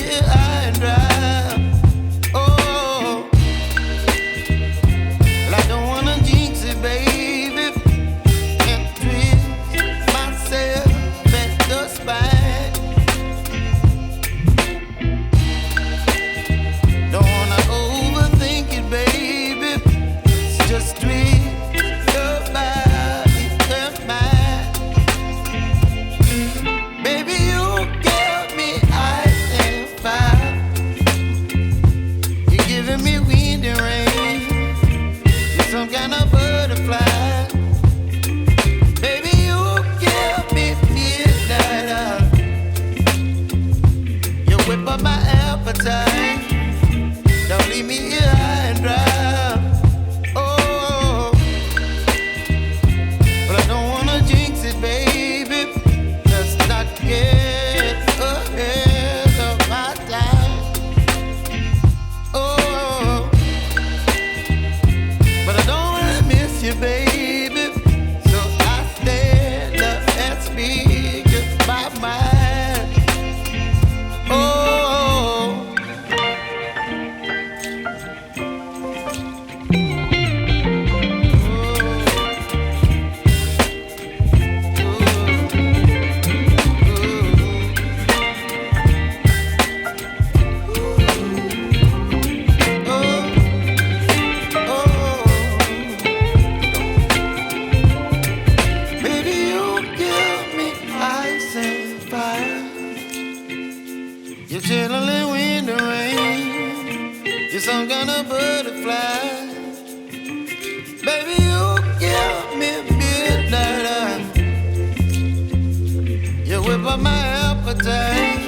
here high and dry. Oh, well, I don't wanna jinx it, baby, and twist myself at the spine. Don't wanna overthink it, baby. It's just twist your body and mine. Baby, you give me ice and fire. You're giving me wind and rain. You're some kind of butterfly. Baby, you give me midnight. You whip up my appetite. Don't leave me here high and dry. Oh, but I don't wanna jinx it, baby. Let's not get ahead of my time. Oh, but I don't wanna miss you, baby. So I stand up and speak just my mind. Oh. Baby, you give me ice and fire. You're chilling wind and rain. You're some kind of butterfly. Baby, you give me midnight. You whip up my appetite.